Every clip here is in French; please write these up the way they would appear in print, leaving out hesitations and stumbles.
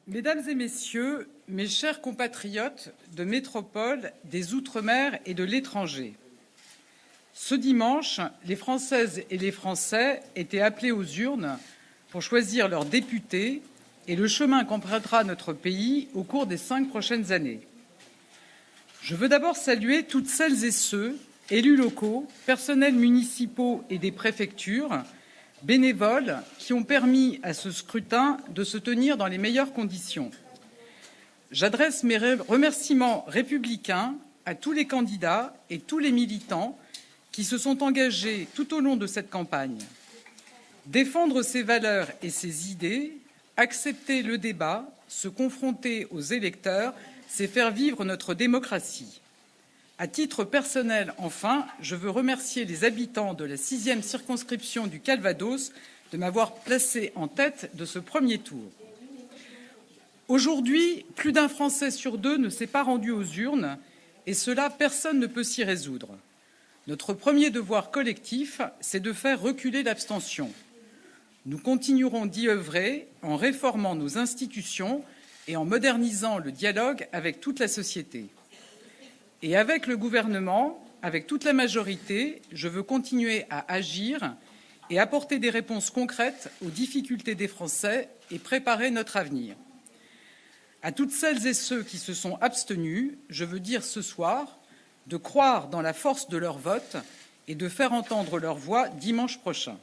Mesdames et messieurs, mes chers compatriotes de métropole, des Outre-mer et de l'étranger, ce dimanche, les Françaises et les Français étaient appelés aux urnes pour choisir leurs députés et le chemin qu'empruntera notre pays au cours des 5 prochaines années. Je veux d'abord saluer toutes celles et ceux, élus locaux, personnels municipaux et des préfectures, bénévoles, qui ont permis à ce scrutin de se tenir dans les meilleures conditions. J'adresse mes remerciements républicains à tous les candidats et tous les militants qui se sont engagés tout au long de cette campagne. Défendre ses valeurs et ses idées, accepter le débat, se confronter aux électeurs, c'est faire vivre notre démocratie. À titre personnel, enfin, je veux remercier les habitants de la 6e circonscription du Calvados de m'avoir placé en tête de ce premier tour. Aujourd'hui, plus d'un Français sur 2 ne s'est pas rendu aux urnes, et cela, personne ne peut s'y résoudre. Notre premier devoir collectif, c'est de faire reculer l'abstention. Nous continuerons d'y œuvrer en réformant nos institutions et en modernisant le dialogue avec toute la société. Et avec le gouvernement, avec toute la majorité, je veux continuer à agir et apporter des réponses concrètes aux difficultés des Français et préparer notre avenir. À toutes celles et ceux qui se sont abstenus, je veux dire ce soir de croire dans la force de leur vote et de faire entendre leur voix dimanche prochain.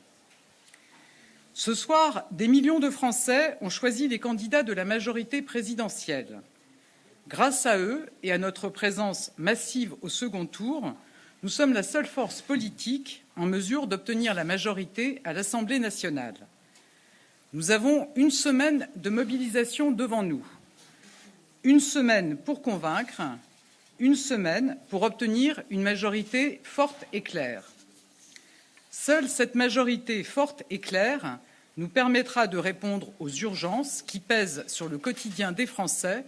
Ce soir, des millions de Français ont choisi les candidats de la majorité présidentielle. Grâce à eux et à notre présence massive au second tour, nous sommes la seule force politique en mesure d'obtenir la majorité à l'Assemblée nationale. Nous avons une semaine de mobilisation devant nous. Une semaine pour convaincre, une semaine pour obtenir une majorité forte et claire. Seule cette majorité forte et claire nous permettra de répondre aux urgences qui pèsent sur le quotidien des Français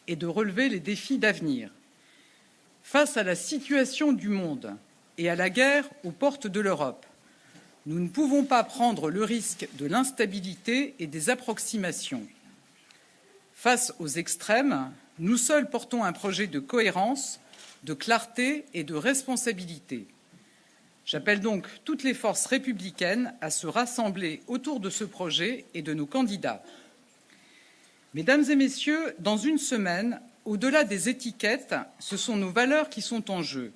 et de relever les défis d'avenir. Face à la situation du monde et à la guerre aux portes de l'Europe, nous ne pouvons pas prendre le risque de l'instabilité et des approximations. Face aux extrêmes, nous seuls portons un projet de cohérence, de clarté et de responsabilité. J'appelle donc toutes les forces républicaines à se rassembler autour de ce projet et de nos candidats. Mesdames et messieurs, dans une semaine, au-delà des étiquettes, ce sont nos valeurs qui sont en jeu.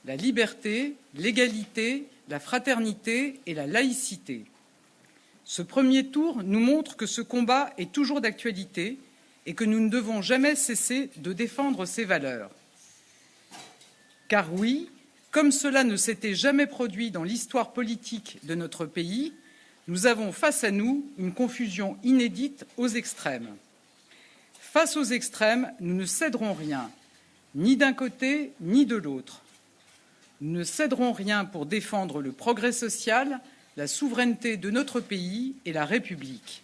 La liberté, l'égalité, la fraternité et la laïcité. Ce premier tour nous montre que ce combat est toujours d'actualité et que nous ne devons jamais cesser de défendre ces valeurs. Car oui, comme cela ne s'était jamais produit dans l'histoire politique de notre pays, nous avons face à nous une confusion inédite aux extrêmes. Face aux extrêmes, nous ne céderons rien, ni d'un côté ni de l'autre. Nous ne céderons rien pour défendre le progrès social, la souveraineté de notre pays et la République.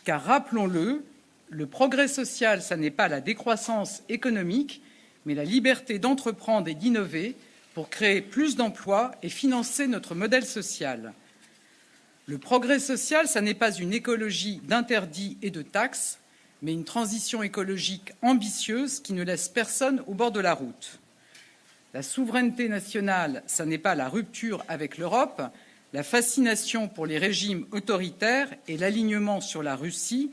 Car rappelons-le, le progrès social, ça n'est pas la décroissance économique, mais la liberté d'entreprendre et d'innover pour créer plus d'emplois et financer notre modèle social. Le progrès social, ça n'est pas une écologie d'interdits et de taxes, mais une transition écologique ambitieuse qui ne laisse personne au bord de la route. La souveraineté nationale, ça n'est pas la rupture avec l'Europe, la fascination pour les régimes autoritaires et l'alignement sur la Russie,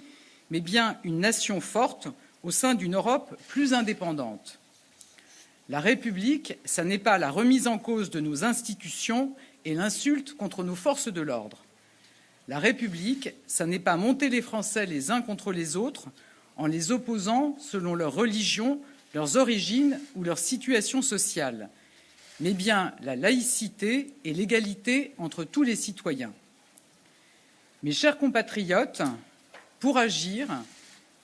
mais bien une nation forte au sein d'une Europe plus indépendante. La République, ça n'est pas la remise en cause de nos institutions et l'insulte contre nos forces de l'ordre. La République, ça n'est pas monter les Français les uns contre les autres en les opposant selon leur religion, leurs origines ou leur situation sociale, mais bien la laïcité et l'égalité entre tous les citoyens. Mes chers compatriotes, pour agir,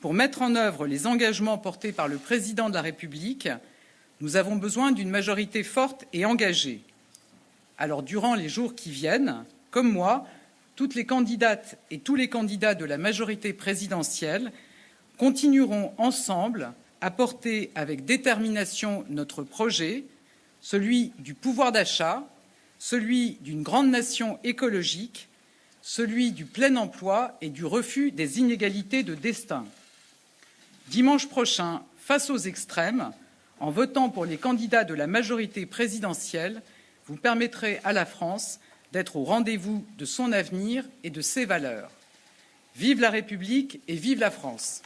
pour mettre en œuvre les engagements portés par le Président de la République, nous avons besoin d'une majorité forte et engagée. Alors, durant les jours qui viennent, comme moi, toutes les candidates et tous les candidats de la majorité présidentielle continueront ensemble à porter avec détermination notre projet, celui du pouvoir d'achat, celui d'une grande nation écologique, celui du plein emploi et du refus des inégalités de destin. Dimanche prochain, face aux extrêmes, en votant pour les candidats de la majorité présidentielle, vous permettrez à la France d'être au rendez-vous de son avenir et de ses valeurs. Vive la République et vive la France!